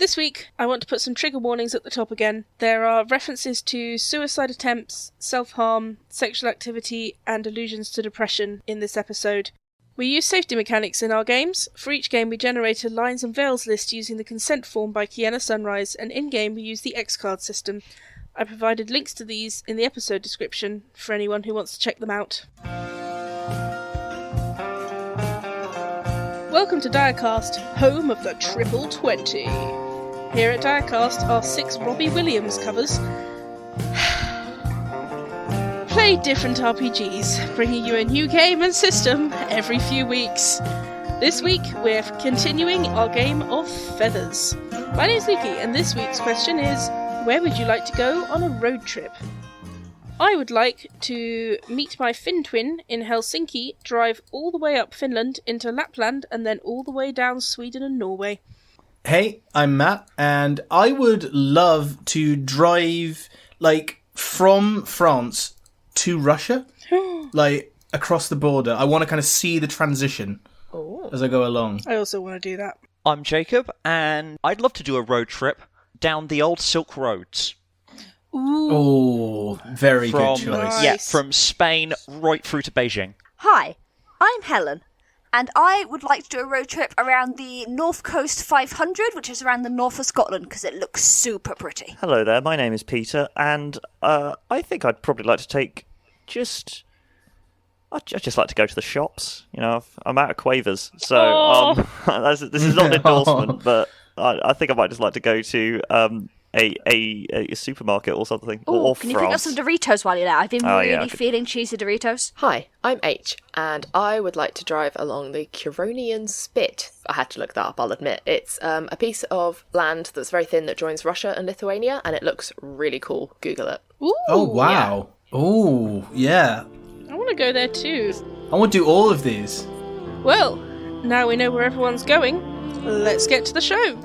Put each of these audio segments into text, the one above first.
This week, I want to put some trigger warnings at the top again. There are references to suicide attempts, self-harm, sexual activity, and allusions to depression in this episode. We use safety mechanics in our games. For each game, we generate a lines and veils list using the consent form by Kiana Sunrise, and in-game we use the X-card system. I provided links to these in the episode description for anyone who wants to check them out. Welcome to Direcast, home of the Triple 20. Here at Direcast are 6 Robbie Williams covers. Play different RPGs, bringing you a new game and system every few weeks. This week, we're continuing our game of Feathers. My name's Luki, and this week's question is, where would you like to go on a road trip? I would like to meet my Finn twin in Helsinki, drive all the way up Finland into Lapland, and then all the way down Sweden and Norway. Hey, I'm Matt, and I would love to drive, from France to Russia, across the border. I want to kind of see the transition as I go along. I also want to do that. I'm Jacob, and I'd love to do a road trip down the old Silk Roads. Ooh, very good choice. Nice. Yeah, from Spain right through to Beijing. Hi, I'm Helen, and I would like to do a road trip around the North Coast 500, which is around the north of Scotland, because it looks super pretty. Hello there, my name is Peter, and I think I'd probably like to take I'd just like to go to the shops. You know, I'm out of quavers, so this is not an endorsement, but I think I might just like to go to a supermarket or something. Or can you pick up some Doritos while you're there? I've been really feeling cheesy Doritos. Hi, I'm H, and I would like to drive along the Curonian Spit. I had to look that up, I'll admit. It's a piece of land that's very thin that joins Russia and Lithuania, and it looks really cool. Google it. Ooh, oh, wow. Yeah. Oh, yeah. I want to go there too. I want to do all of these. Well, now we know where everyone's going, let's get to the show.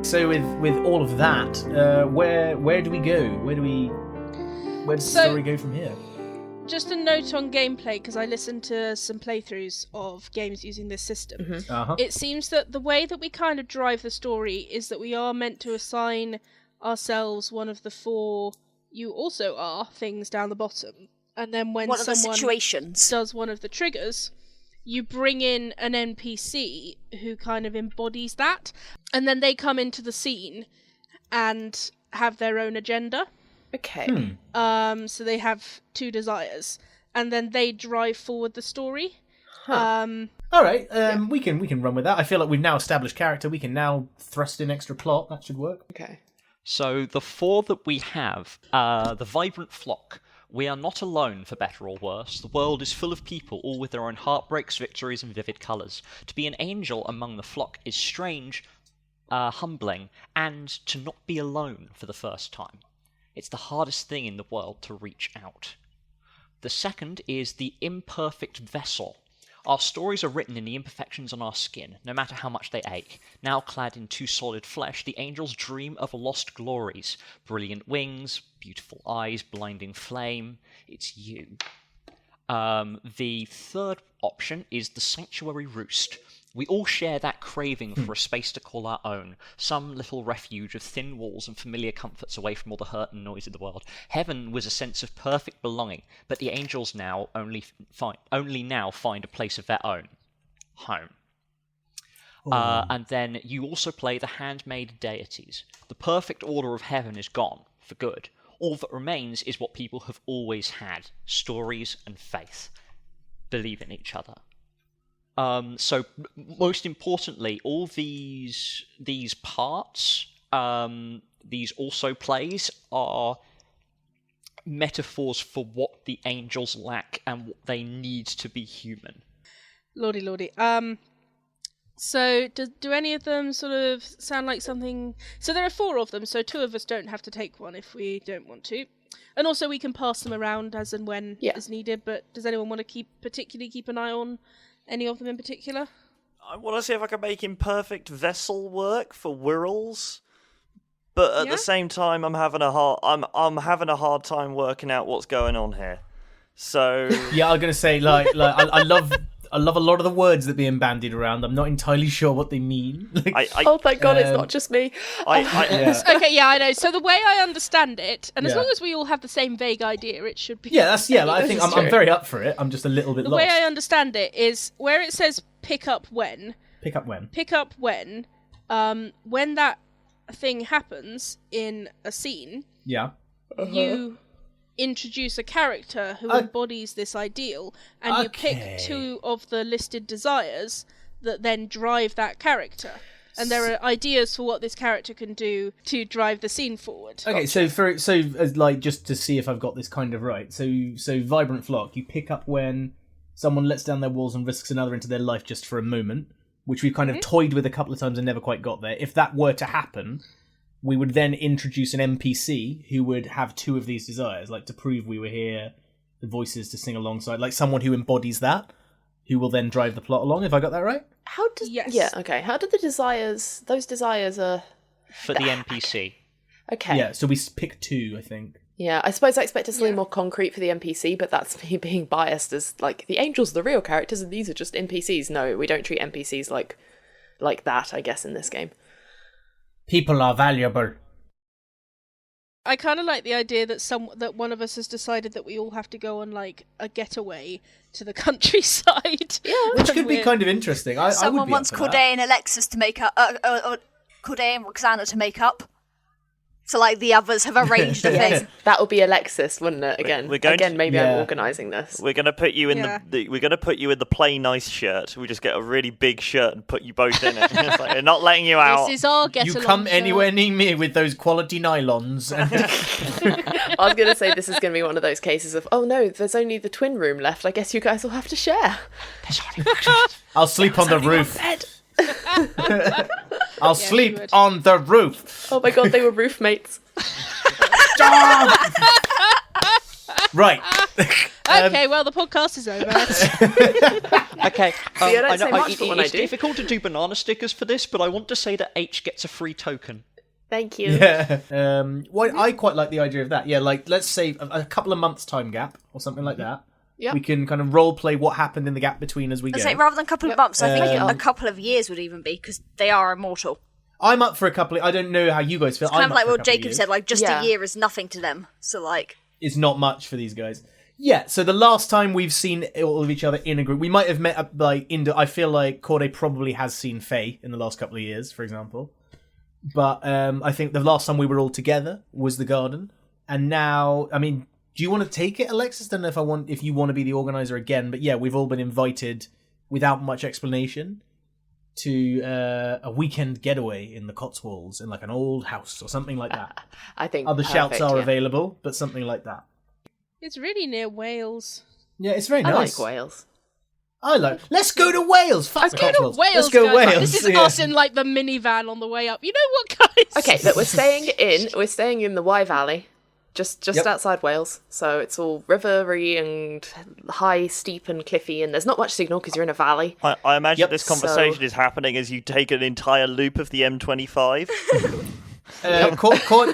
So with all of that, where do we go? Where does the story go from here? Just a note on gameplay, because I listened to some playthroughs of games using this system. Mm-hmm. Uh-huh. It seems that the way that we kind of drive the story is that we are meant to assign ourselves one of the 4 "you also are" things down the bottom. And then when someone does one of the triggers, you bring in an NPC who kind of embodies that, and then they come into the scene and have their own agenda. Okay. So they have 2 desires, and then they drive forward the story. Huh. All right, we can run with that. I feel like we've now established character. We can now thrust in extra plot. That should work. Okay. So the 4 that we have, the Vibrant Flock. We are not alone, for better or worse. The world is full of people, all with their own heartbreaks, victories, and vivid colours. To be an angel among the flock is strange, humbling, and to not be alone for the first time. It's the hardest thing in the world to reach out. The second is the Imperfect Vessel. Our stories are written in the imperfections on our skin, no matter how much they ache. Now clad in too solid flesh, the angels dream of lost glories. Brilliant wings, beautiful eyes, blinding flame. It's you. The third option is the Sanctuary Roost. We all share that craving for a space to call our own, some little refuge of thin walls and familiar comforts away from all the hurt and noise of the world. Heaven was a sense of perfect belonging, but the angels now only find a place of their own, home. And then you also play the handmade deities. The perfect order of heaven is gone, for good. All that remains is what people have always had, stories and faith. Believe in each other. So most importantly, all these parts, these also plays, are metaphors for what the angels lack and what they need to be human. Lordy. So, do any of them sort of sound like something... So there are 4 of them, so 2 of us don't have to take one if we don't want to. And also we can pass them around as and when is needed, but does anyone want to particularly keep an eye on any of them in particular? I want to see if I can make Imperfect Vessel work for Wirrels, but at the same time, I'm having a hard time working out what's going on here. So yeah, I'm gonna say like I love a lot of the words that are being bandied around. I'm not entirely sure what they mean. Oh, thank God, it's not just me. Okay, yeah, I know. So the way I understand it, and as long as we all have the same vague idea, it should be... I think I'm very up for it. I'm just a little bit lost. The way I understand it is where it says pick up when, when that thing happens in a scene, you introduce a character who embodies this ideal, and you pick 2 of the listed desires that then drive that character. And there are ideas for what this character can do to drive the scene forward. Okay, so just to see if I've got this kind of right. So Vibrant Flock, you pick up when someone lets down their walls and risks another into their life just for a moment, which we've kind of toyed with a couple of times and never quite got there. If that were to happen, we would then introduce an NPC who would have 2 of these desires, like to prove we were here, the voices to sing alongside, like someone who embodies that, who will then drive the plot along. Have I got that right? How does... Yes. Yeah, okay. How do those desires are... For the NPC. Okay. Yeah, so we pick 2, I think. Yeah, I suppose I expected something more concrete for the NPC, but that's me being biased as, like, the angels are the real characters and these are just NPCs. No, we don't treat NPCs like that, I guess, in this game. People are valuable. I kind of like the idea that one of us has decided that we all have to go on like a getaway to the countryside. Yeah, which could be kind of interesting. Someone wants Corday and Alexis to make up, or Corday and Roxana to make up. So like the others have arranged a thing. That would be Alexis, wouldn't it? Again, maybe I'm organising this. We're gonna put you in the play nice shirt. We just get a really big shirt and put you both in it. It's like, we're not letting you out. This is our get You along come shirt. Anywhere near me with those quality nylons. And... I was gonna say this is gonna be one of those cases of, oh no, there's only the twin room left. I guess you guys will have to share. I'll sleep on the roof. I'll sleep on the roof. Oh my God, they were roof mates. Right. Okay, well, the podcast is over. Okay. I don't say much, but when I it's do. difficult to do banana stickers for this, but I want to say that H gets a free token. Thank you. Yeah. Well, I quite like the idea of that. Yeah, like, let's say a couple of months time gap or something like that. Yep. We can kind of role play what happened in the gap between as we go. Say rather than a couple of months, I think a couple of years would even be, because they are immortal. I'm up for a couple. I don't know how you guys feel. It's kind of like what Jacob said, like just a year is nothing to them. So like, it's not much for these guys. Yeah. So the last time we've seen all of each other in a group, we might have met up like I feel like Corday probably has seen Faye in the last couple of years, for example. But I think the last time we were all together was the garden, and now, I mean, do you want to take it, Alexis? Don't know if you want to be the organizer again, but yeah, we've all been invited without much explanation to a weekend getaway in the Cotswolds in like an old house or something like that. I think other shouts are available, but something like that. It's really near Wales. Yeah, it's very nice. I like Wales. Let's go to Wales. Fuck Let's go to Wales. Let's go guys. Wales. This is us in like the minivan on the way up. You know what, guys? Okay, look, we're staying in the Wye Valley. Just outside Wales, so it's all rivery and high, steep and cliffy, and there's not much signal because you're in a valley. I imagine this conversation is happening as you take an entire loop of the M25.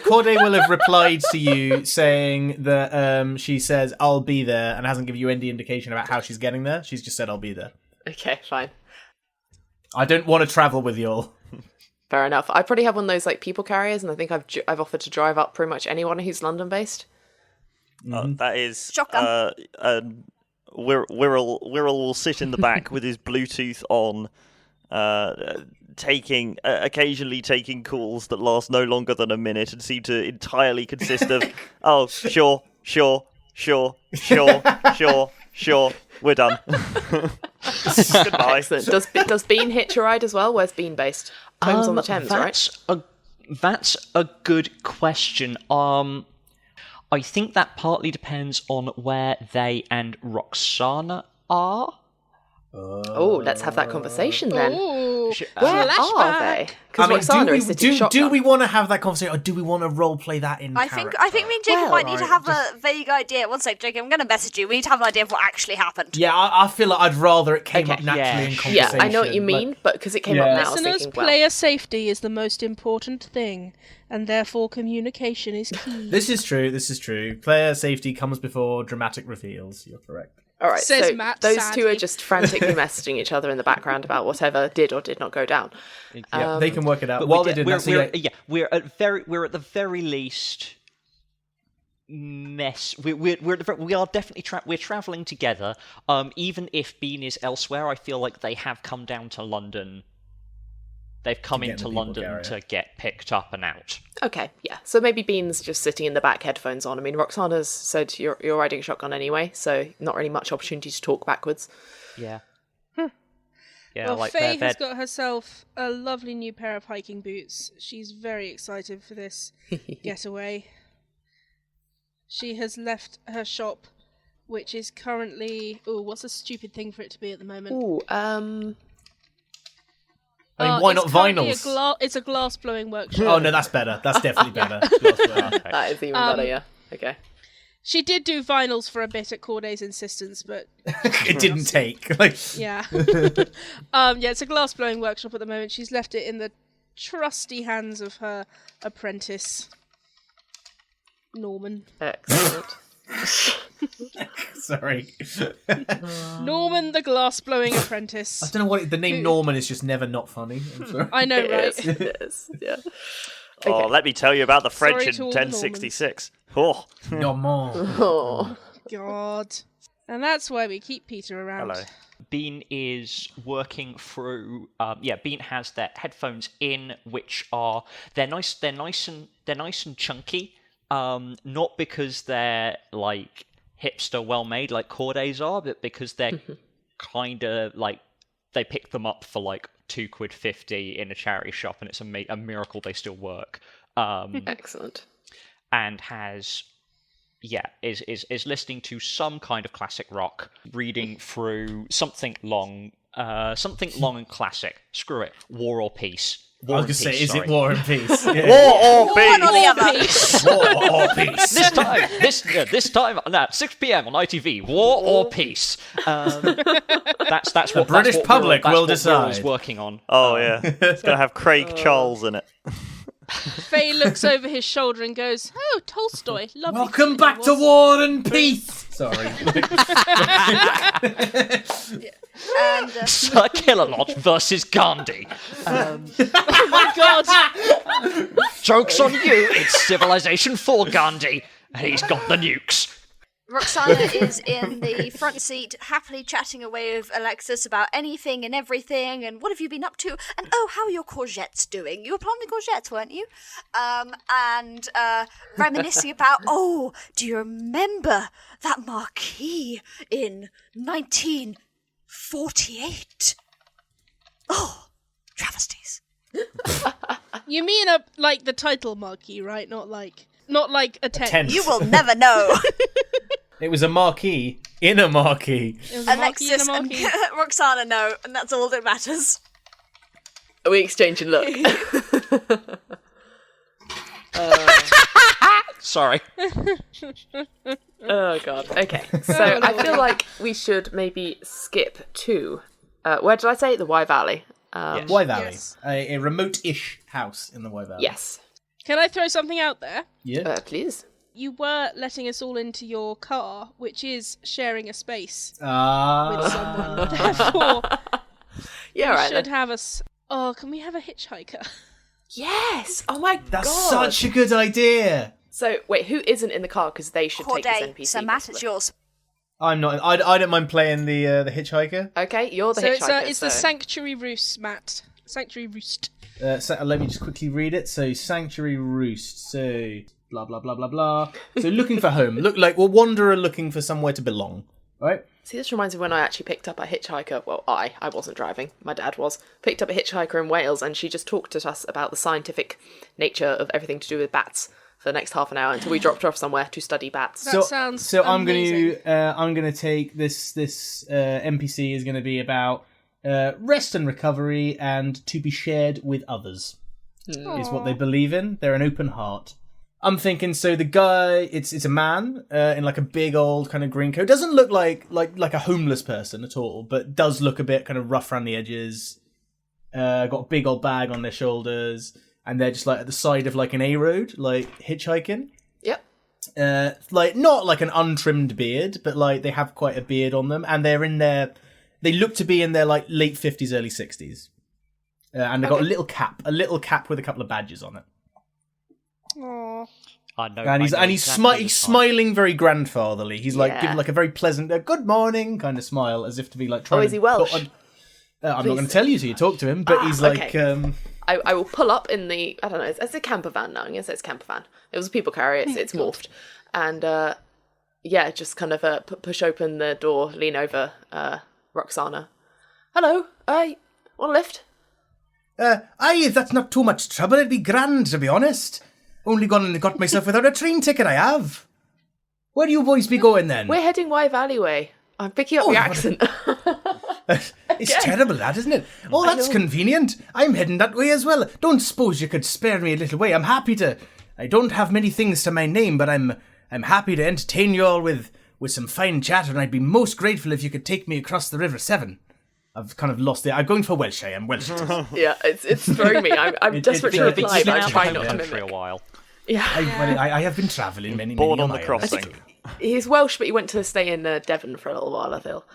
Corday will have replied to you saying that she says, I'll be there, and hasn't given you any indication about how she's getting there. She's just said, I'll be there. Okay, fine. I don't want to travel with you all. Fair enough. I probably have one of those like people carriers, and I think I've offered to drive up pretty much anyone who's London based. That is shotgun. Wirral will sit in the back with his Bluetooth on, occasionally taking calls that last no longer than a minute and seem to entirely consist of sure, we're done. Goodbye. Excellent. Does Bean hitch a ride as well? Where's Bean based? Home's on the Thames, right? That's a good question. I think that partly depends on where they and Roxana are. Oh, let's have that conversation then. Ooh. Where flashback. are they? Because Roxana is sitting shotgun. do we want to have that conversation, or do we want to role play that in I character? think me and Jacob Well, might need to have a vague idea. One sec, Jacob, I'm going to message you. We need to have an idea of what actually happened. Yeah, I feel like I'd rather it came Okay. up naturally in Yeah. conversation. Yeah, I know what you mean, but because it came up now, I was Listeners, thinking, well, player safety is the most important thing, and therefore communication is key. This is true. Player safety comes before dramatic reveals. You're correct. all right, Says so Matt those sadly. two are just frantically messaging each other in the background about whatever did or did not go down. Yeah, they can work it out. But While they do that, we're at the very least mess. We are definitely we're traveling together. Even if Bean is elsewhere, I feel like they have come down to London. They've come into London to get picked up and out. Okay, yeah. So maybe Bean's just sitting in the back, headphones on. I mean, Roxana's said you're riding shotgun anyway, so not really much opportunity to talk backwards. Yeah. Yeah, Well, like Faye they're has got herself a lovely new pair of hiking boots. She's very excited for this getaway. She has left her shop, which is currently... Oh, what's a stupid thing for it to be at the moment? Ooh, I mean, why not it's currently vinyls? it's a glass blowing workshop. Oh no, that's better. That's definitely better. that is even better, yeah. Okay. She did do vinyls for a bit at Corday's insistence, but It didn't take. Like, yeah. Yeah, it's a glass blowing workshop at the moment. She's left it in the trusty hands of her apprentice, Norman. Excellent. sorry. Norman, the glass blowing apprentice. I don't know what the name Norman is. Just never not funny. I'm sorry. I know, right? It is, yeah. Oh, let me tell you about the French Sorry in to all the 1066. Oh, Norman. Oh. God. And that's why we keep Peter around. hello. Bean is working through. Bean has their headphones in, which are they're nice and chunky. Not because they're like hipster, well made like Corday's are, but because they're kind of like they pick them up for like £2.50 in a charity shop, and it's a miracle they still work. Excellent. And is listening to some kind of classic rock, reading through something long and classic. Screw it, War or Peace. I was going to say, is it War and Peace? Yeah. War or One or the other. Peace. War or Peace? This time at 6 p.m. on ITV, War or Peace. That's what British public will We're decide. working on. Oh, yeah. It's going to have Craig Charles in it. Faye looks over his shoulder and goes, "Oh, Tolstoy, lovely. Welcome back to War and Peace. Sorry. And Sir Killalot versus Gandhi. Oh my God! Joke's on you, it's Civilization 4 Gandhi, and he's got the nukes. Roxana is in the front seat, happily chatting away with Alexis about anything and everything, and what have you been up to? And oh, how are your courgettes doing? You were planting courgettes, weren't you? And reminiscing about, oh, do you remember that marquee in 1948? Oh, travesties. You mean like the title marquee, right? Not like a tent. tent. You will never know. It was a marquee in a marquee. It was a marquee in a Alexis and marquee. Roxana know, and that's all that matters. Are we exchanging look? Sorry. Oh, God. Okay. So I feel like we should maybe skip to, where did I say? The Wye Valley. Wye Valley. Yes. A remote-ish house in the Wye Valley. Yes. Can I throw something out there? Yeah. Please. You were letting us all into your car, which is sharing a space with someone. Therefore, Yeah, we right. should Then. have us. Oh, can we have a hitchhiker? Yes. Oh my That's God. such a good idea. So wait, who isn't in the car? Because they should take this Corday, NPC. so Matt, possibly. it's yours. I'm not. I don't mind playing the hitchhiker. Okay, you're the So hitchhiker. it's the Sanctuary Roost, Matt. Sanctuary Roost. Let me just quickly read it. So Sanctuary Roost. So blah blah blah blah blah. So looking for home. Look like a wanderer looking for somewhere to belong. Right. See, this reminds me when I actually picked up a hitchhiker. Well, I wasn't driving. My dad was. Picked up a hitchhiker in Wales, and she just talked to us about the scientific nature of everything to do with bats for the next half an hour until we dropped her off somewhere to study bats. That sounds So I'm amazing. gonna take this NPC is gonna be about rest and recovery, and to be shared with others is what they believe in. They're an open heart. I'm thinking, so the guy, it's a man in like a big old kind of green coat. Doesn't look like a homeless person at all, but does look a bit kind of rough around the edges. Got a big old bag on their shoulders, and they're just like at the side of like an A road, like hitchhiking. Yep. Like not like an untrimmed beard, but like they have quite a beard on them, and they're in their. They look to be in their like late 50s, early 60s, and they've got a little cap with a couple of badges on it. Aww. I know, And he's he's smiling very grandfatherly. He's like giving like a very pleasant good morning kind of smile, as if to be like trying. Oh, is he Welsh? I'm not going to tell you till you talk to him, but he's like. Okay. I will pull up in the, I don't know, it's a camper van now. I'm going to say it's a camper van. It was a people carrier. It's morphed, and just kind of push open the door, lean over Roxana. Hello, I want a lift. Aye, if that's not too much trouble, it'd be grand, to be honest. Only gone and got myself without a train ticket, I have. Where do you boys be going then? We're heading Wye Valley way. I'm picking up your accent. It's terrible, that, isn't it? Oh, that's convenient. I'm heading that way as well. Don't suppose you could spare me a little way. I'm happy to. I don't have many things to my name, but I'm happy to entertain you all with some fine chatter, and I'd be most grateful if you could take me across the River Severn. I've kind of lost it. I'm going for Welsh. I am Welsh. Yeah, it's throwing me. I'm desperate to reply, but I'm trying not to mimic. For a while. Yeah. I have been travelling many Born on the miles. crossing. He's Welsh, but he went to stay in Devon for a little while, I feel.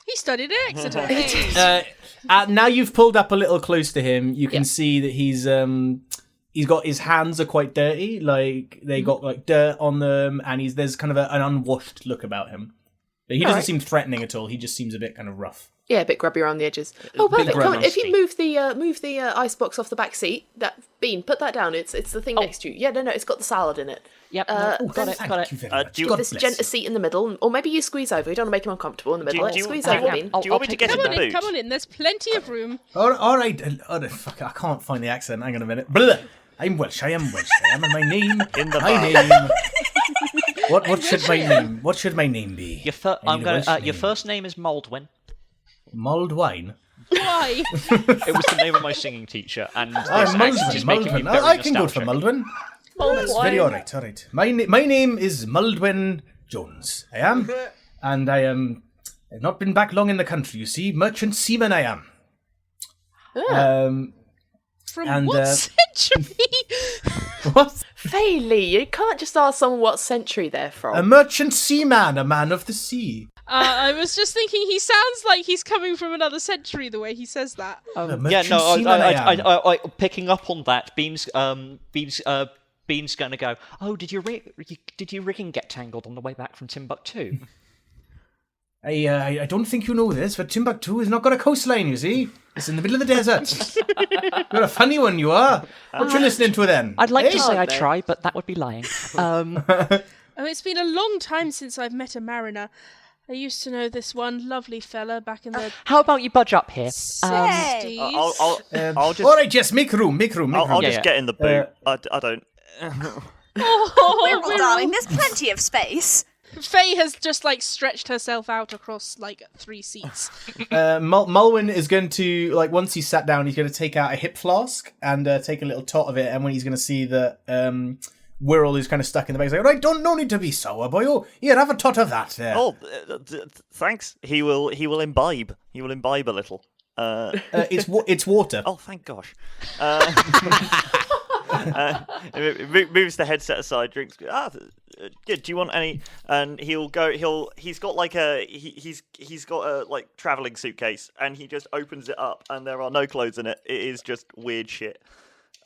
He studied at Exeter. Now you've pulled up a little close to him. You can see that he's got his hands are quite dirty, like they got like dirt on them, and there's kind of an unwashed look about him. But he doesn't seem threatening at all. He just seems a bit kind of rough. Yeah, a bit grubby around the edges. Oh, perfect. Come on, if you grubby. move the icebox off the back seat, that Bean, put that down. It's the thing next to you. Yeah, no, it's got the salad in it. Yep, got it. Thank you very much. do you- God This bless gent a you. seat in the middle, or maybe you squeeze over. You don't want to make him uncomfortable in the middle. do you- Squeeze do you over, want- Bean. do you want me to get Come in on the in, boot? come on in. There's plenty of room. All right. Fuck, I can't find the accent. Hang on a minute. Blah. I'm Welsh. I am Welsh. I am, and my name. In the my bar. name. What should my name be? Your first name is Maldwin. Mulled wine. Why? It was the name of my singing teacher, and this accent is making me Maldwin. very I can go for nostalgic. Maldwin. That's very all right. My name is Maldwin Jones. I am, and I've not been back long in the country. You see, merchant seaman I am. From what century? What? Fayley, you can't just ask someone what century they're from. A merchant seaman, a man of the sea. I was just thinking he sounds like he's coming from another century the way he says that. A Yeah, merchant no, seaman I picking up on that. Bean's going to go. Oh, did your rigging get tangled on the way back from Timbuktu? I don't think you know this, but Timbuktu has not got a coastline, you see. It's in the middle of the desert. You're a funny one, you are. What you listening to then? I'd like to say I Aren't they? try, but that would be lying. Oh, it's been a long time since I've met a mariner. I used to know this one lovely fella back in the How about you budge up here? 60s. I'll just. All right, yes, make room. I'll Yeah, just yeah. get in the boot. I don't. Oh, Darling, there's plenty of space. Faye has just like stretched herself out across like 3 seats. Mulwyn is going to, like, once he's sat down, he's going to take out a hip flask and take a little tot of it, and when he's going to see that Wirral is kind of stuck in the bag, he's like, right, no need to be sour, boy. Oh, here, have a tot of that. Thanks. He will imbibe. He will imbibe a little. It's water. Oh, thank gosh. Moves the headset aside, drinks. Good. Do you want any? And he'll go. He's got like he's got a like traveling suitcase, and he just opens it up, and there are no clothes in it. It is just weird shit.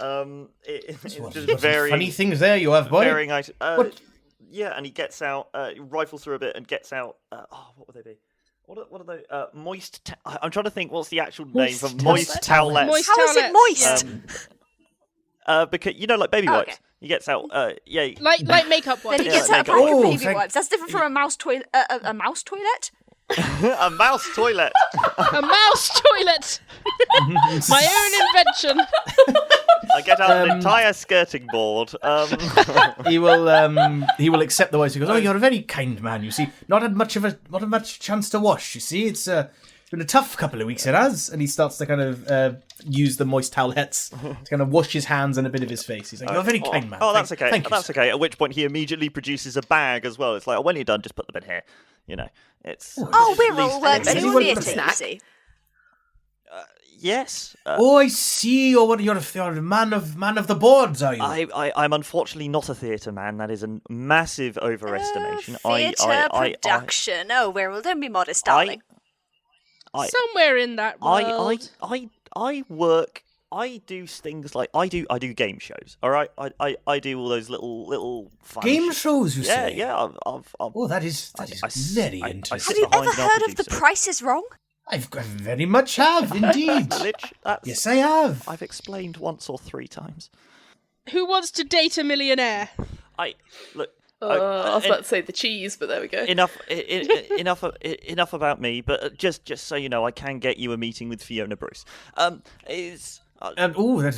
It's just very funny things there you have, boy. varying items. Yeah, and he gets out, rifles through a bit, and gets out. What would they be? What are they? Moist. I'm trying to think. What's the actual name for moist towelettes? Moist How is it moist? Because like baby wipes. okay. He gets out. Yeah. Like makeup Then he wipes. gets out a makeup. pack of baby thank- wipes. That's different from a mouse toilet. A mouse toilet? A mouse toilet. A mouse toilet. My own invention. I get out an entire skirting board. He will accept the wipes. He goes, "Oh, you're a very kind man. You see, not had much chance to wash. You see, it's been a tough couple of weeks, it has. And he starts to kind of use the moist towelettes to kind of wash his hands and a bit of his face. He's like, "You're a very kind man." Oh, that's okay. Thank you, That's sir." okay. At which point he immediately produces a bag as well. It's like, when you're done, just put them in here. You know, it's. Oh, we're all working Anyone in want theatre, a you snack? see. Yes. Oh, I see. Oh, you're a man of the boards, are you? I'm unfortunately not a theatre man. That is a massive overestimation. Theatre production. Oh, Wirral, don't be modest, darling. Somewhere in that world. I work. I do things like I do game shows. All right, I do all those little fun Game shows, you say? Yeah. Oh, that is very interesting. Have you ever heard of The Price is Wrong? I very much have, indeed. Yes, I have. I've explained once or 3 times. Who wants to date a millionaire? I was about to say the cheese, but there we go. Enough about me. But just so you know, I can get you a meeting with Fiona Bruce. That's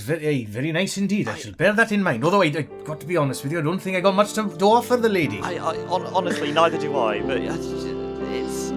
very nice indeed. I shall bear that in mind. Although I got to be honest with you, I don't think I got much to offer the lady. Honestly, neither do I. But it's.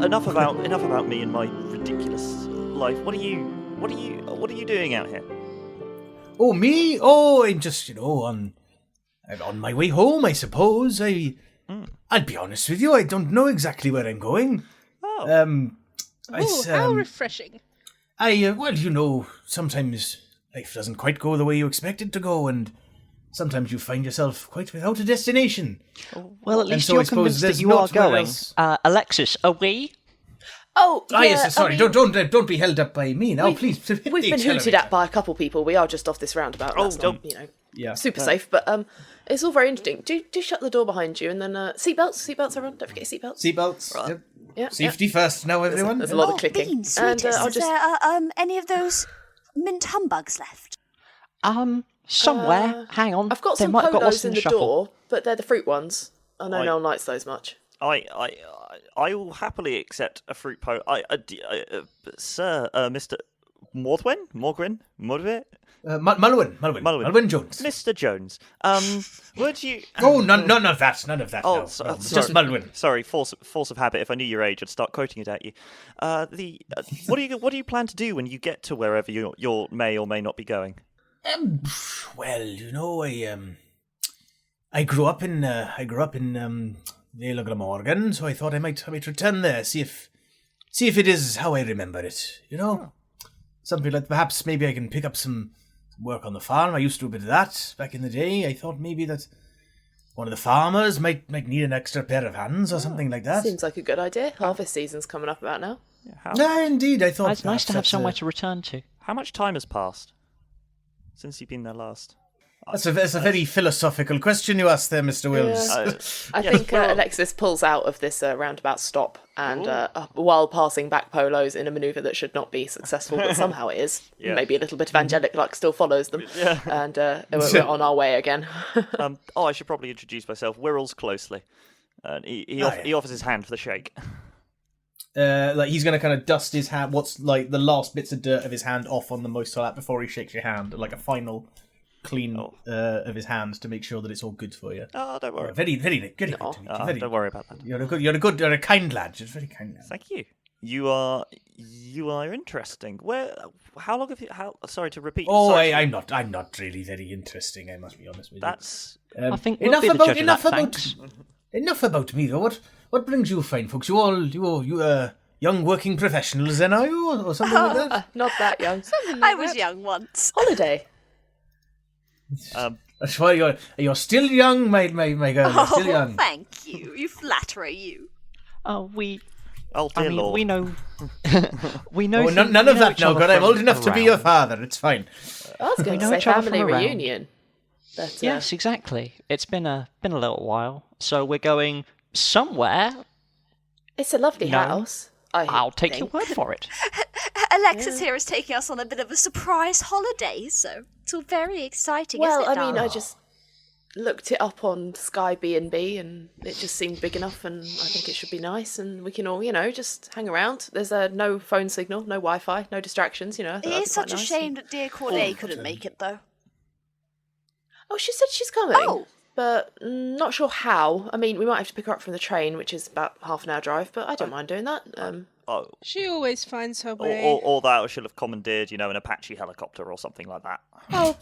Enough about me and my ridiculous life. What are you doing out here? Oh, me? Oh, I'm just I'm on my way home, I suppose. I'll be honest with you, I don't know exactly where I'm going. Oh. How refreshing. Sometimes life doesn't quite go the way you expect it to go, and sometimes you find yourself quite without a destination. Well, at least so I you're suppose convinced that there's you are not where going. else. Alexis, are we? Oh, yeah, yes, sorry. I mean, Don't be held up by me now, please. We've been hooted at by a couple people. We are just off this roundabout. That's not, super safe. But it's all very interesting. Do shut the door behind you, and then seatbelts, everyone. Don't forget your seatbelts. Seatbelts. Right. Yep. Yeah, Safety first now, everyone. There's a lot of clicking. Beans, And sweetest. I'll Is just there any of those mint humbugs left? Somewhere. Hang on. I've got They some might have got polos lost in in the shuffle. door, but they're the fruit ones. I know no one likes those much. I will happily accept a fruit polo. Sir, Mr. Morgwin? Mulwin Jones. Mr. Jones. Would you? Oh, none of that. None of that. Oh, no. sorry. Just Mulwin. Sorry, force of habit. If I knew your age, I'd start quoting it at you. What do you plan to do when you get to wherever you may or may not be going? Well, I grew up in Vale of Glamorgan, so I thought I might return there, see if it is how I remember it. Something like perhaps maybe I can pick up some work on the farm. I used to do a bit of that back in the day. I thought maybe that one of the farmers might need an extra pair of hands or something like that. Seems like a good idea. Harvest season's coming up about now. Yeah, indeed. I thought It's nice to have somewhere to return to. How much time has passed since you've been there last? That's a very philosophical question you asked there, Mr. Wills. I think Alexis pulls out of this roundabout stop and while passing back polos in a manoeuvre that should not be successful, but somehow it is. Yeah. Maybe a little bit of angelic luck still follows them. And we're on our way again. I should probably introduce myself. Wirral's closely. And he offers his hand for the shake. He's going to kind of dust his hand, what's like the last bits of dirt of his hand off on the moist toilet before he shakes your hand, like a final clean of his hands to make sure that it's all good for you. Oh, don't worry. Very, very good to meet you. Don't worry about that. You're a kind lad. You're a very kind lad. Thank you. You are interesting. How long have you? Sorry to repeat. Oh, I'm not really very interesting. I must be honest with you. That's. I think we'll be the judge of that, thanks. Enough about me though. What brings you fine folks? You young working professionals then, are you, or something like that? Not that young. I was young once. Holiday. That's why you're still young, my girl. You're still young. Thank you. You flatterer, you. Oh dear Lord. We know. We know. None of that now, God. I'm old enough to be your father. It's fine. I was going to know say each other family from around. reunion. But, Yes, exactly. It's been a little while, so we're going somewhere. It's a lovely house. I'll take your think. word for it. Alexis here is taking us on a bit of a surprise holiday, so it's all very exciting. Well, isn't it, I mean, darling? looked it up on Sky B&B, and it just seemed big enough, and I think it should be nice, and we can all, just hang around. There's no phone signal, no Wi-Fi, no distractions, I thought It that'd is be such quite a nice. shame that dear Corday couldn't make it, though. Oh, she said she's coming. Oh. But not sure how. I mean, we might have to pick her up from the train, which is about half an hour drive, but I don't mind doing that. She always finds her way. Or that, or she'll have commandeered, an Apache helicopter or something like that.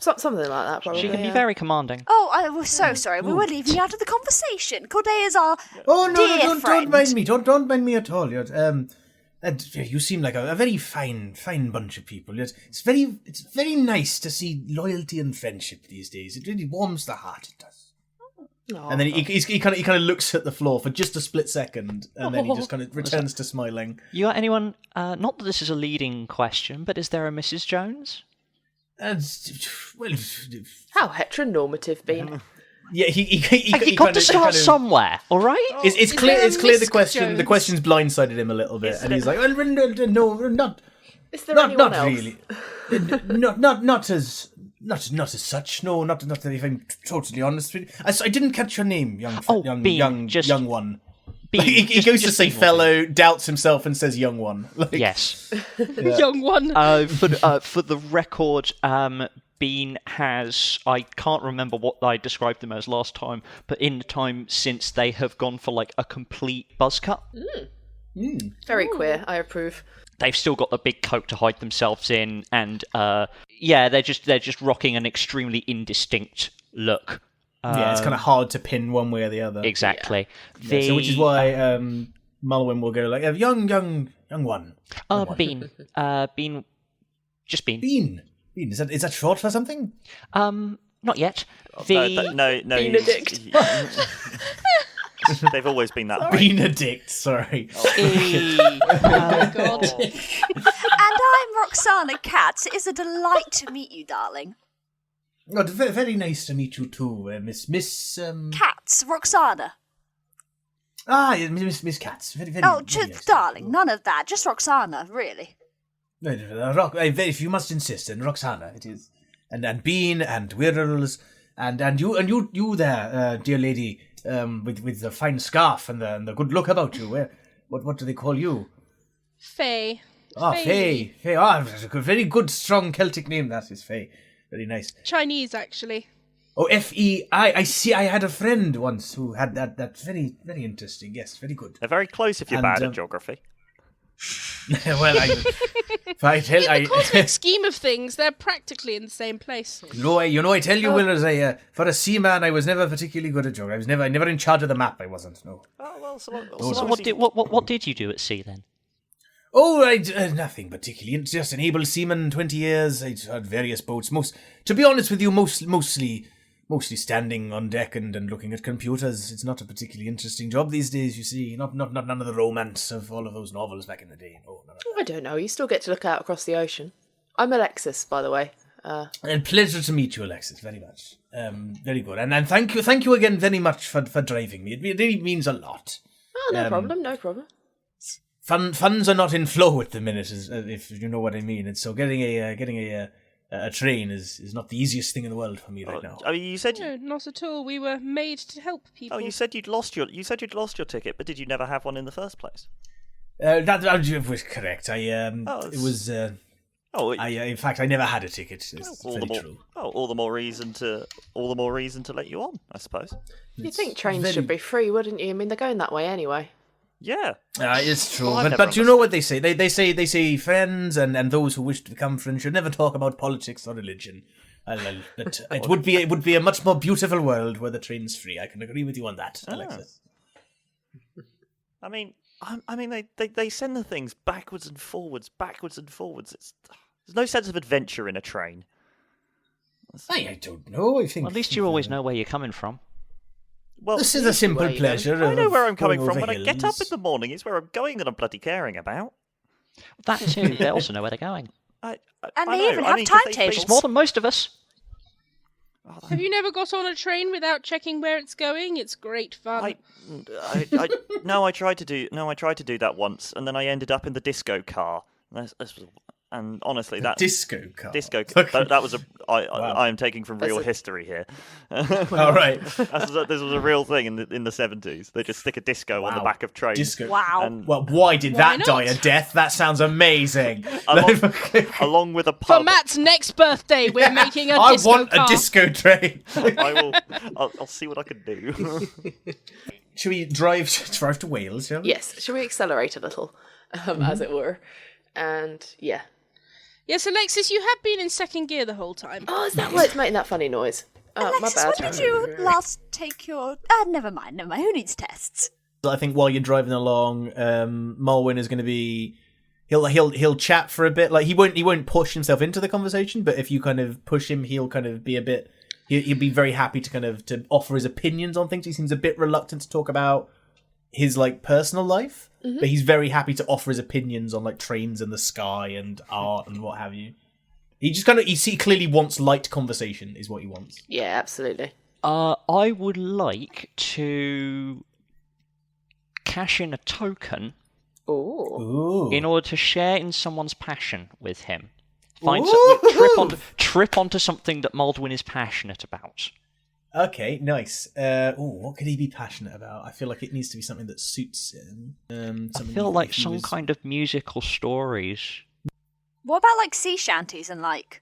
Something like that, probably. She can be yeah. very commanding. Oh, I was so sorry. We were leaving you out of the conversation. Corday is our Oh no, dear don't friend. mind me. Don't mind me at all. And you seem like a very fine bunch of people. It's very nice to see loyalty and friendship these days. It really warms the heart. It does. Aw. And then he kind of looks at the floor for just a split second, and then he just kind of returns to smiling. You got anyone? Not that this is a leading question, but is there a Mrs. Jones? And well, How heteronormative, Bean. yeah, he You got to start somewhere, all right? It's Is clear. there a It's clear the Miss question. Jones? The question's blindsided him a little bit, and he's like, "Well, no, not Is there not anyone else? really, not as such. No, not if I'm totally honest with you. I didn't catch your name, Bean, just- young one. Bean, He just- goes to just say Bean will fellow, doubts himself, and says young one. Like, Yes. Young one. For the record, Bean has, I can't remember what I described them as last time, but in the time since they have gone for like a complete buzz cut. Very queer, I approve. They've still got the big coat to hide themselves in, and they're just rocking an extremely indistinct look. yeah, it's kind of hard to pin one way or the other. Exactly. Yeah, so which is why Mulwin will go like, young one. Bean. Bean. Just Bean. Bean. Is that short for something? Not yet. No. Benedict. They've always been that. Benedict, sorry. Oh God. And I'm Roxana Katz. It is a delight to meet you, darling. Oh, very nice to meet you too, Miss. Katz, Roxana. Miss Katz. Very, Oh, very nice. darling, none of that. Just Roxana, really. If you must insist, and Roxana it is, and Bean and Wirrels and you there, dear lady, with the fine scarf and the good look about you. What do they call you? Faye. Faye. That's a very good, strong Celtic name. That is Faye. Very nice. Chinese, actually. Oh, Fei. I see. I had a friend once who had that. Very, very interesting. Yes, very good. They're very close if you're And, bad at geography. Well, if I tell In the cosmic scheme of things, they're practically in the same place. I tell you, Will, for a seaman, I was never particularly good at geography. I was never in charge of the map. I wasn't. No. Oh well, So what did you do at sea then? Oh, nothing particularly. Just an able seaman, 20 years. I had various boats. To be honest with you, mostly standing on deck and looking at computers. It's not a particularly interesting job these days, you see. Not none of the romance of all of those novels back in the day. No, none of that. I don't know, you still get to look out across the ocean. I'm Alexis, by the way. And pleasure to meet you, Alexis, very much. Very good. And thank you again very much for driving me. It really means a lot. Oh, no problem. Funds are not in flow at the minute, if you know what I mean. And so getting a train is not the easiest thing in the world for me right now. I mean, you said No, not at all. We were made to help people. you said you'd lost your ticket, but did you never have one in the first place? That was correct. In fact, I never had a ticket. It's very true. All the more reason to let you on, I suppose. You'd think trains should be free, wouldn't you? I mean, they're going that way anyway. Yeah. It's true. Well, I've but never you know what they say? They say friends and those who wish to become friends should never talk about politics or religion. But it would be a much more beautiful world where the train's free. I can agree with you on that, Alexis. I mean, they send the things backwards and forwards. There's no sense of adventure in a train. I don't know. I think Well, at least you always know where you're coming from. Well, this is a simple Where you pleasure. I know of where I'm coming going from. over When I get up in hills. the morning, it's where I'm going that I'm bloody caring about. That too. They also know where they're going. And they even have 'cause timetables. It's more than most of us. Have you never got on a train without checking where it's going? It's great fun. I tried to do that once, and then I ended up in the disco car. This was And honestly, that disco car. That was Wow. I am taking from real history here. All right. This was a real thing in the 70s. They just stick a disco on the back of trains. Disco. Wow. And Well, why did Why that die not? a death? That sounds amazing. along with a For pub. Matt's next birthday, we're making a I disco want car. a disco train. I'll see what I can do. Should we drive to Wales? Shall we? Yes, shall we accelerate a little, as it were? And yeah. Yes, Alexis, you have been in second gear the whole time. Oh, is that why it's making that funny noise? Oh, Alexis, my bad. when did you last take your... never mind. Who needs tests? I think while you're driving along, Mulwyn is going to be. He'll chat for a bit. Like he won't push himself into the conversation, but if you kind of push him, he'll kind of be a bit. He'll be very happy to offer his opinions on things. He seems a bit reluctant to talk about his like personal life, but he's very happy to offer his opinions on like trains in the sky and art and what have you. He just he clearly wants light conversation, is what he wants. Yeah, absolutely. I would like to cash in a token Ooh. in order to share in someone's passion with him. Trip onto something that Maldwin is passionate about. Okay, nice. What could he be passionate about? I feel like it needs to be something that suits him. I feel like some kind of musical stories. What about like sea shanties and like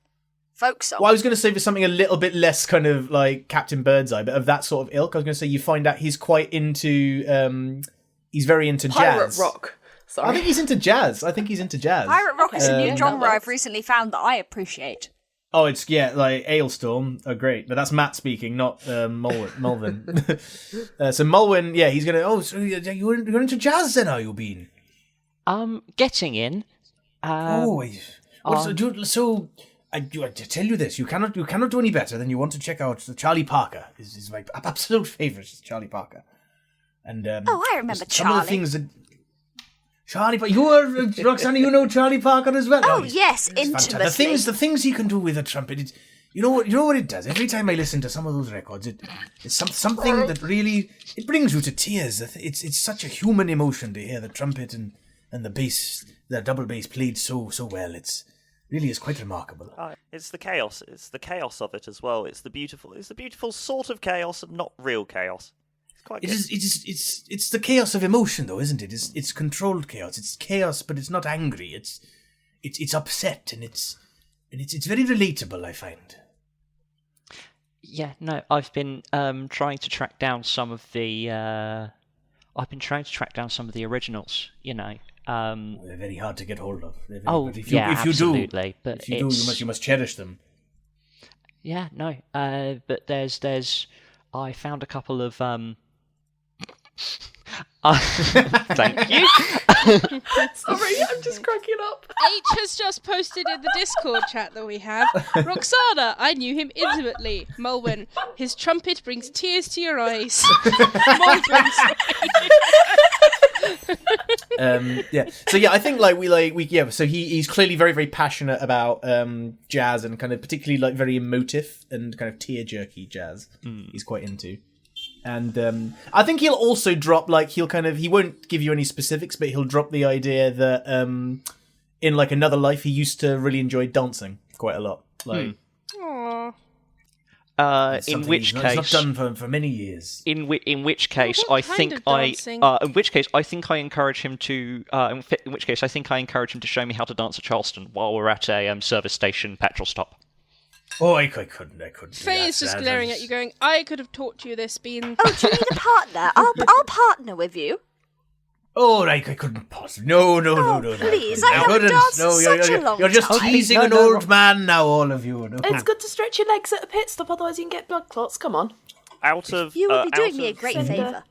folk songs? Well, I was going to say for something a little bit less kind of like Captain Birdseye, but of that sort of ilk. I was going to say you find out he's quite into. He's very into Pirate jazz. rock. Sorry. I think he's into jazz. Pirate rock is a new genre that I've recently found that I appreciate. Oh, it's like Ailstorm. Oh, great, but that's Matt speaking, not Mulvin. So Mulvin, yeah, he's gonna. Oh, so you're into jazz then? Are you been? Getting in. I tell you this: you cannot do any better than you want to check out Charlie Parker. Is my absolute favourite, Charlie Parker. And I remember some Charlie. of the things that. Charlie, you are Roxana. You know Charlie Parker as well. Oh, he's yes, fantastic. intimately. The things he can do with a trumpet. You know what it does. Every time I listen to some of those records, it's something that really it brings you to tears. It's such a human emotion to hear the trumpet and the bass, the double bass played so well. It's really is quite remarkable. It's the chaos. It's the chaos of it as well. It's the beautiful sort of chaos and not real chaos. It's the chaos of emotion, though, isn't it? It's controlled chaos. It's chaos, but it's not angry. It's upset, and it's very relatable, I find. Yeah, no, I've been trying to track down some of the. I've been trying to track down some of the originals. You know. They're very hard to get hold of. Absolutely. But if you do, you must cherish them. Yeah, no. But there's. I found a couple of. Thank you. Sorry, I'm just cracking up. H has just posted in the Discord chat that we have. Roxana, I knew him intimately. Mulwyn, his trumpet brings tears to your eyes. Yeah. So yeah, I think so he's clearly very, very passionate about jazz and kind of particularly like very emotive and kind of tear jerky jazz. He's quite into. And I think he'll also drop he won't give you any specifics, but he'll drop the idea that in like another life he used to really enjoy dancing quite a lot. Aww. In which case, it's not done for many years. In which case, I think I encourage him to. In which case, I think I encourage him to show me how to dance at Charleston while we're at a service station petrol stop. Oh, I couldn't. Faye is just glaring at you, going, "I could have taught you this." Being Oh, do you need a partner? I'll partner with you. Oh, I couldn't possibly. No. Please, I haven't danced in such a long You're just time. teasing an old man now, all of you. No. It's good to stretch your legs at a pit stop, otherwise you can get blood clots. Come on. You would be doing me a great favour.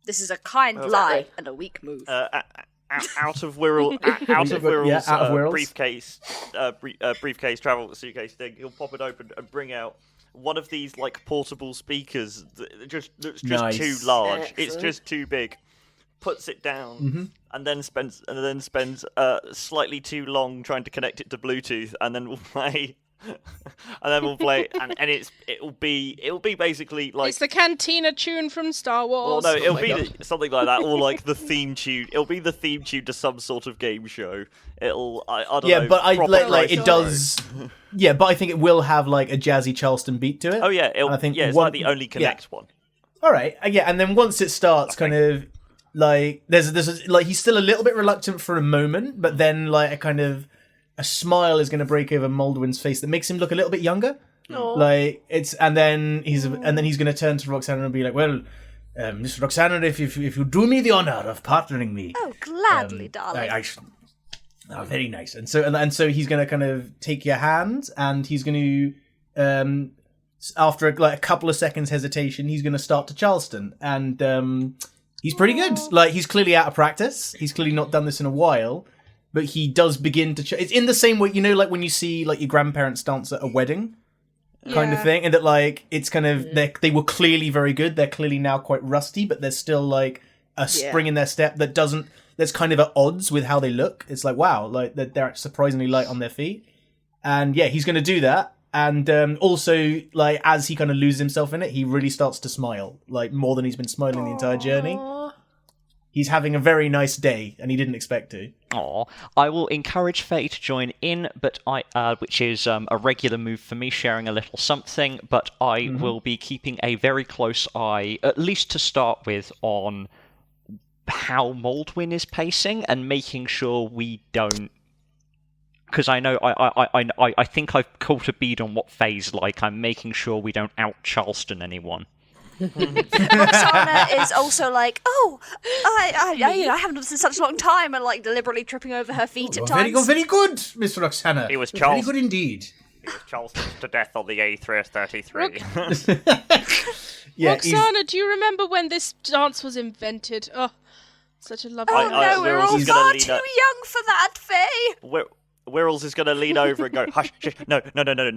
This is a kind lie and a weak move. Out of Wirrell's briefcase travel suitcase thing, he'll pop it open and bring out one of these like portable speakers that just Nice. too large. Excellent. It's just too big. Puts it down and then spends slightly too long trying to connect it to Bluetooth, and then will play And then we'll play, and it'll be basically like It's the Cantina tune from Star Wars. well, no, it'll be something like that, or like the theme tune. It'll be the theme tune to some sort of game show. I don't know. Yeah, but I proper like it retro. does. Yeah, but I think it will have like a jazzy Charleston beat to it. Oh yeah, I think it's one- like the only Connect one. All right, yeah, and then once it starts, kind of like there's like he's still a little bit reluctant for a moment, but then like a smile is going to break over Moldwin's face that makes him look a little bit younger. Like and then he's going to turn to Roxana and be like, "Well, Miss Roxana, if you do me the honor of partnering me, Oh, gladly, darling. Oh, very nice." And so he's going to kind of take your hand, and he's going to after like a couple of seconds hesitation, he's going to start to Charleston, and he's pretty good. Like he's clearly out of practice. He's clearly not done this in a while, but he does begin to. It's in the same way, like when you see like your grandparents dance at a wedding, kind of thing, and that like it's kind of they were clearly very good. They're clearly now quite rusty, but there's still like a spring in their step that's kind of at odds with how they look. It's like wow, like they're surprisingly light on their feet, and yeah, he's going to do that. And also, like, as he kind of loses himself in it, he really starts to smile, like, more than he's been smiling the entire journey. He's having a very nice day, and he didn't expect to. Aw. I will encourage Faye to join in, but which is a regular move for me, sharing a little something, but I will be keeping a very close eye, at least to start with, on how Moldwin is pacing, and making sure we don't... Because I know, I think I've caught a bead on what Faye's like. I'm making sure we don't out-Charleston anyone. Roxana is also like, I haven't done this in such a long time, and like deliberately tripping over her feet at times. Very good, Miss Roxana. He was Very Charleston. good indeed. He was Charleston to death on the A333. Yeah, Roxana, do you remember when this dance was invented? Oh, such a lovely... Oh no, we're all Wirrels is gonna far lean too up. young for that, Faye. Wirrels is going to lean over and go, hush, shush, no, like, I don't know,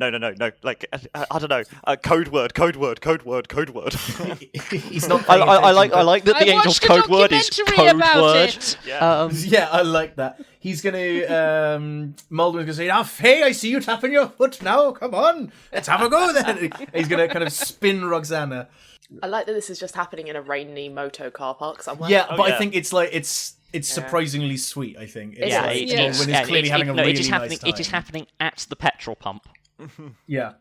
code word. he's not. I like that I the angel's watched a code word is documentary code about word. it. Yeah, I like that. He's going to, Moldwin's going to say, "Ah, Faye, I see you tapping your foot now. Come on, let's have a go then." He's going to kind of spin Roxana. I like that this is just happening in a rainy moto car park somewhere. Yeah, but yeah. I think it's like, it's surprisingly sweet, I think. It's Yeah, like, it's- when he's clearly having a really nice time. It is happening at the petrol pump. Yeah.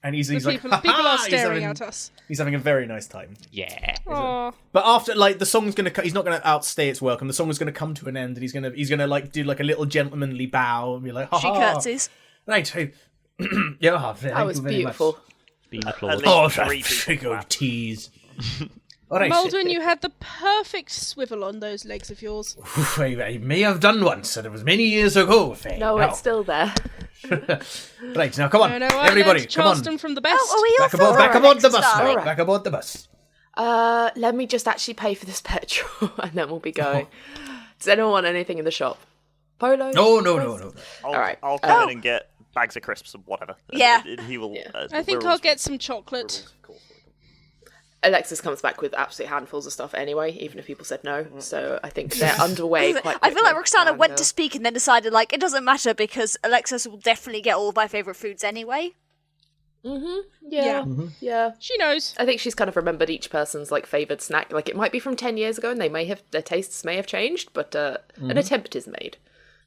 And he's like, People are he's staring having, at us. He's having a very nice time. Yeah. Aw. But after, like, the song's gonna, he's not gonna outstay its welcome. The song is gonna come to an end, and he's gonna like do like a little gentlemanly bow and be like, She curtsies. Right, hey. Yeah, thank That was you very beautiful. Being At applauded. least Much. Oh, three that people figure clap. tease. All right. Moldwin, you had the perfect swivel on those legs of yours. I may have done once, and it was many years ago, Faye. No, Now. it's still there. Right, now come on, No, I everybody, learned come on. Charleston from the best. Oh, are we all Back aboard the bus, darling? right, back aboard the bus. Let me just actually pay for this petrol, and then we'll be going. Does anyone want anything in the shop? Polo? No. Alright. I'll come in and get bags of crisps and whatever. Yeah. And he will. I think Wirrels- I'll get some chocolate. Alexis comes back with absolute handfuls of stuff anyway, even if people said no. So I think they're underway quite I feel like quickly. Roxana And, went to speak and then decided, like, it doesn't matter because Alexis will definitely get all of my favourite foods anyway. Yeah. She knows. I think she's kind of remembered each person's like favoured snack. Like it might be from 10 years ago and their tastes may have changed, but an attempt is made.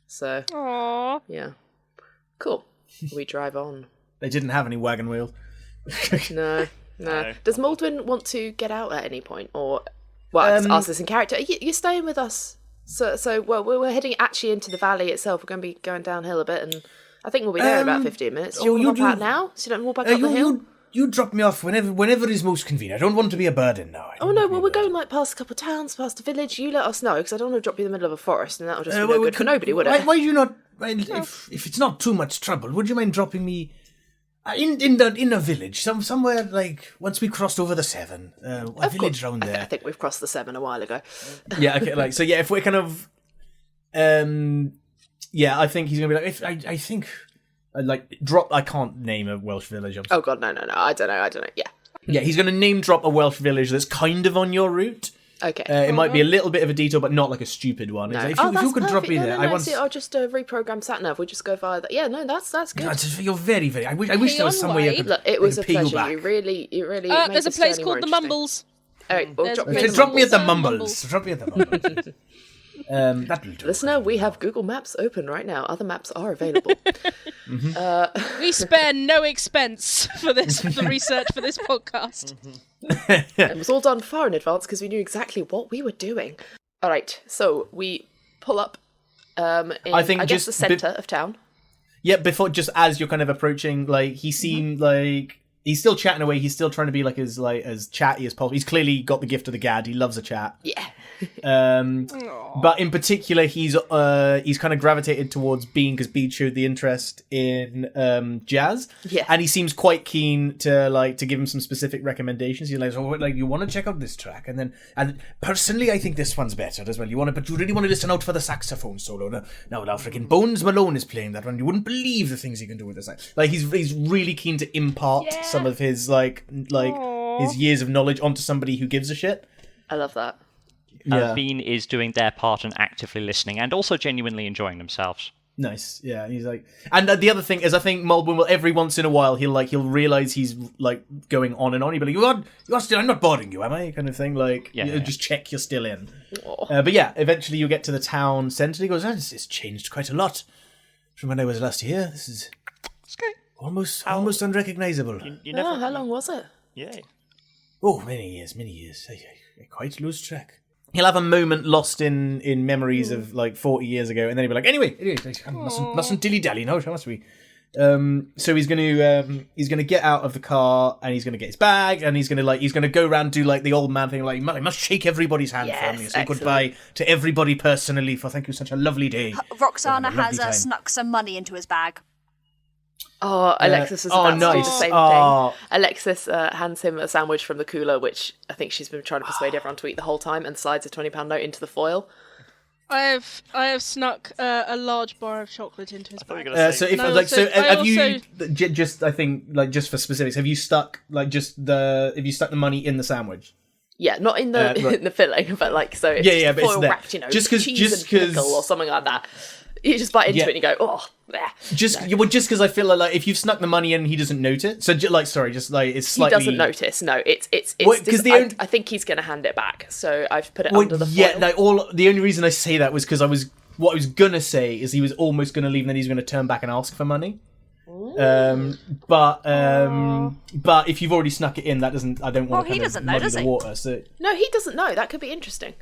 So Aww. yeah. Cool. We drive on. They didn't have any wagon wheels. No. No. Does Moldwin want to get out at any point? Or well, I just ask this in character. You're staying with us. So well, we're heading actually into the valley itself. We're going to be going downhill a bit, and I think we'll be there in about 15 minutes. Do you want to walk out now? So you don't walk back up the hill? You drop me off whenever is most convenient. I don't want to be a burden now. Oh no, well we're going like past a couple of towns, past a village. You let us know, because I don't want to drop you in the middle of a forest, and that'll just be no good for nobody, would it? Why do you not? If it's not too much trouble, would you mind dropping me in a village, somewhere like once we crossed over the Severn, a village round I there? think we've crossed the Severn a while ago. Yeah, okay, like so. Yeah, if we're kind of, yeah, I think he's gonna be like. I think, like drop. I can't name a Welsh village. Oh god, no, I don't know. Yeah. Yeah, he's gonna name drop a Welsh village that's kind of on your route. Okay. It might be a little bit of a detour, but not like a stupid one. No. It's like, if you could drop me no, there, no, I want. See, I'll just reprogram SatNav. We just go via that. Yeah, no, that's good. You're very, very. I wish there was some way I could. Look, it was a pay you pleasure. back. You really made There's a this place journey called more the interesting. Mumbles. All right, well, Drop me at the Mumbles. Mumbles. Drop me at the Mumbles. That'll do. Listener, we have Google Maps open right now. Other maps are available. We spare no expense for the research for this podcast. It was all done far in advance because we knew exactly what we were doing. All right, so we pull up in, I guess, the centre of town. Yeah, before, just as you're kind of approaching, like, he seemed like he's still chatting away. He's still trying to be as chatty as possible. He's clearly got the gift of the gad. He loves a chat. Yeah. But in particular, he's kind of gravitated towards Bean because Bean showed the interest in jazz. Yeah. And he seems quite keen to give him some specific recommendations. He's like, so you want to check out this track, and personally, I think this one's better as well. But you really want to listen out for the saxophone solo. Now freaking Bones Malone is playing that one. You wouldn't believe the things he can do with this. Like he's really keen to impart some of his his years of knowledge onto somebody who gives a shit. I love that. Bean is doing their part and actively listening, and also genuinely enjoying themselves. Nice, yeah. And he's like, and the other thing is, I think Muldoon will every once in a while he'll realize he's like going on and on. He'll be like, you are still. I'm not boring you, am I? Kind of thing. Like, just check you're still in. But yeah, eventually you get to the town centre. He goes, it's changed quite a lot from when I was last here. This is almost unrecognisable. You never... how long was it? Yeah. Oh, many years. I quite lose track. He'll have a moment lost in memories of like 40 years ago, and then he'll be like, anyway, mustn't dilly-dally now, must we? So he's gonna get out of the car, and he's gonna get his bag, and he's gonna go around and do like the old man thing, like, I must shake everybody's hand for me, say goodbye to everybody personally for thank you, such a lovely day. Roxana has snuck some money into his bag. Oh, Alexis was about to do the nice. same thing. Alexis hands him a sandwich from the cooler, which I think she's been trying to persuade everyone to eat the whole time, and slides a £20 note into the foil. I have snuck a large bar of chocolate into his bag. Just for specifics, have you stuck the money in the sandwich? Yeah, not in the in the filling, but it's foil wrapped, cheese and pickle or something like that. You just bite into it and you go, oh, bleh. Just because I feel like if you've snuck the money in, he doesn't notice. So it's slightly. He doesn't notice. No, I think he's going to hand it back. So I've put it under the foil. Yeah, the only reason I say that was because what I was gonna say is he was almost gonna leave and then he's gonna turn back and ask for money. But if you've already snuck it in, that doesn't. I don't want to. He doesn't know, muddy does the he? water. So no, he doesn't know. That could be interesting.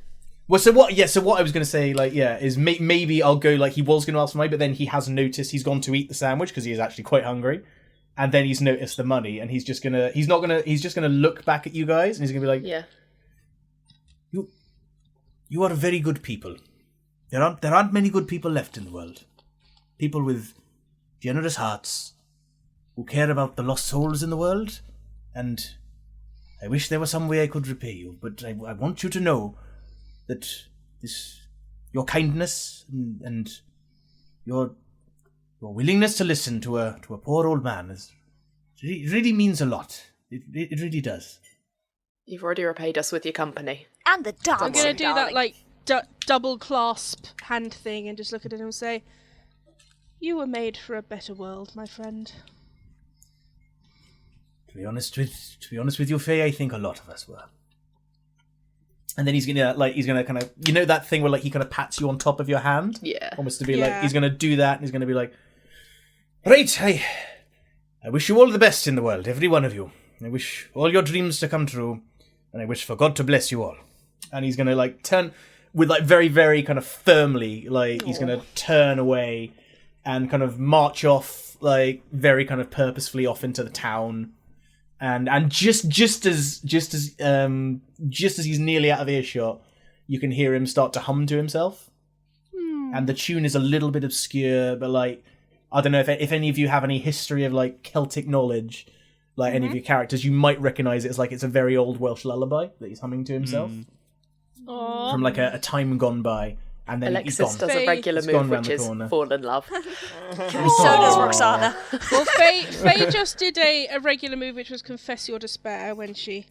Well, so what I was going to say, is maybe I'll go, he was going to ask for money, but then he has noticed he's gone to eat the sandwich because he is actually quite hungry, and then he's noticed the money, and he's just going to look back at you guys, and he's going to be like, yeah. You are very good people. There aren't many good people left in the world. People with generous hearts who care about the lost souls in the world, and I wish there was some way I could repay you, but I want you to know that your kindness and your willingness to listen to a poor old man really means a lot. It really does. You've already repaid us with your company. And the dance. I'm going to do that double clasp hand thing and just look at him and say, "You were made for a better world, my friend." To be honest with you, Faye, I think a lot of us were. And then he's gonna kind of, that thing where he kind of pats you on top of your hand, almost to be he's gonna do that, and he's gonna be like, right, I wish you all the best in the world, every one of you. I wish all your dreams to come true, and I wish for God to bless you all. And he's gonna turn with very, very kind of firmly, he's gonna turn away and kind of march off, very kind of purposefully off into the town. And just as he's nearly out of earshot, you can hear him start to hum to himself. And the tune is a little bit obscure, but I don't know if any of you have any history of Celtic knowledge, any of your characters, you might recognise it as it's a very old Welsh lullaby that he's humming to himself from a time gone by. And then Alexis does a regular move, which is fall in love. So does Roxana. Well, Faye just did a regular move, which was confess your despair when she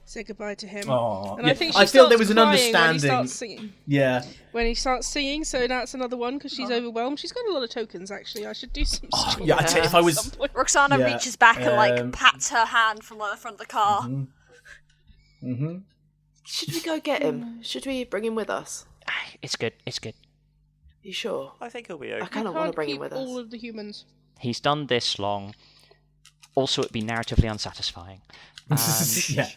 say goodbye to him. Aw, And yeah. I think she I feel there starts was an crying When he understanding. starts singing. Yeah. When he starts singing, so that's another one because she's overwhelmed. She's got a lot of tokens, actually. I should do some. Yeah, I'd say if I was. Roxana Yeah, reaches back and pats her hand from the front of the car. Mm-hmm. Should we go get him? Should we bring him with us? It's good. It's good. You sure? I think he'll be I okay. kind of want to bring him keep with all us. of the humans. He's done this long. Also, it'd be narratively unsatisfying. Yeah.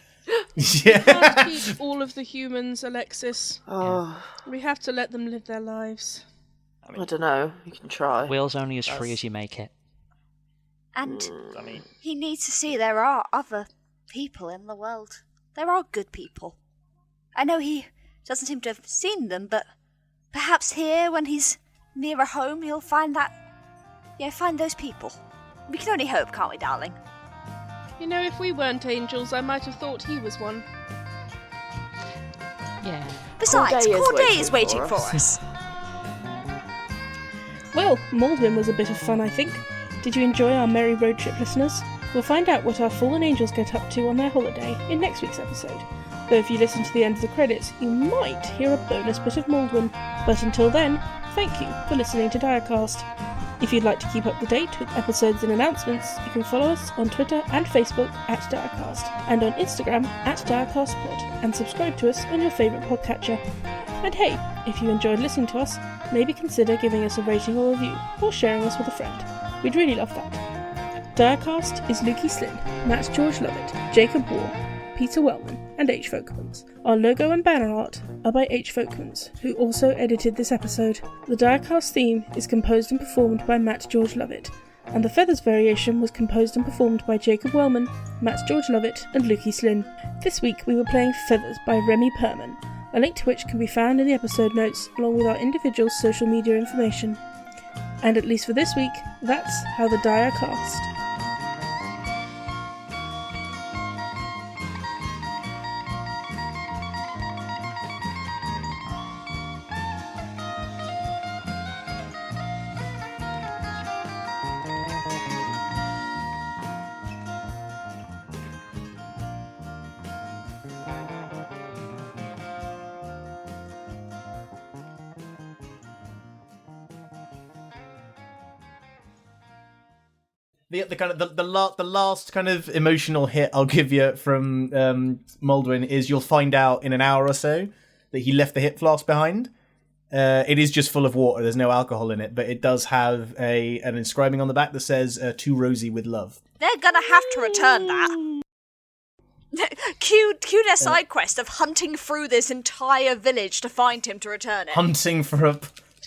Can't keep all of the humans, Alexis. Oh, We have to let them live their lives. I don't know. You can try. Will's only as free as you make it. And I mean, he needs to see there are other people in the world. There are good people. I know he doesn't seem to have seen them, but perhaps here, when he's nearer home, he'll find find those people. We can only hope, can't we, darling? You know, if we weren't angels, I might have thought he was one. Yeah. Besides, Corday is Corday is waiting waiting for for us. Well, Maldwin was a bit of fun, I think. Did you enjoy our merry road trip, listeners? We'll find out what our fallen angels get up to on their holiday in next week's episode. Though if you listen to the end of the credits, you might hear a bonus bit of Maldwin. But until then, thank you for listening to Direcast. If you'd like to keep up to date with episodes and announcements, you can follow us on Twitter and Facebook at Direcast, and on Instagram at DirecastPod, and subscribe to us on your favourite podcatcher. And hey, if you enjoyed listening to us, maybe consider giving us a rating or review, or sharing us with a friend. We'd really love that. Direcast is Luki Slinn, Matt George Lovett, Jacob Wellman, Peter Wellman, and H Folkmans. Our logo and banner art are by H Folkmans, who also edited this episode. The Direcast theme is composed and performed by Matt George Lovett, and the Feathers variation was composed and performed by Jacob Wellman, Matt George Lovett, and Luki Slinn. This week we were playing Feathers by Remy Perman, a link to which can be found in the episode notes along with our individual social media information. And at least for this week, that's how the Direcast. The last kind of emotional hit I'll give you from Maldwin is you'll find out in an hour or so that he left the hip flask behind. It is just full of water. There's no alcohol in it, but it does have an inscribing on the back that says "To Rosie with love." They're gonna have to return that. Cue their side quest of hunting through this entire village to find him to return it. Hunting for a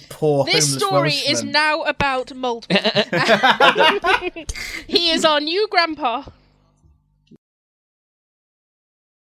poor This homeless story Welshman. is now about Maldwin. He is our new grandpa.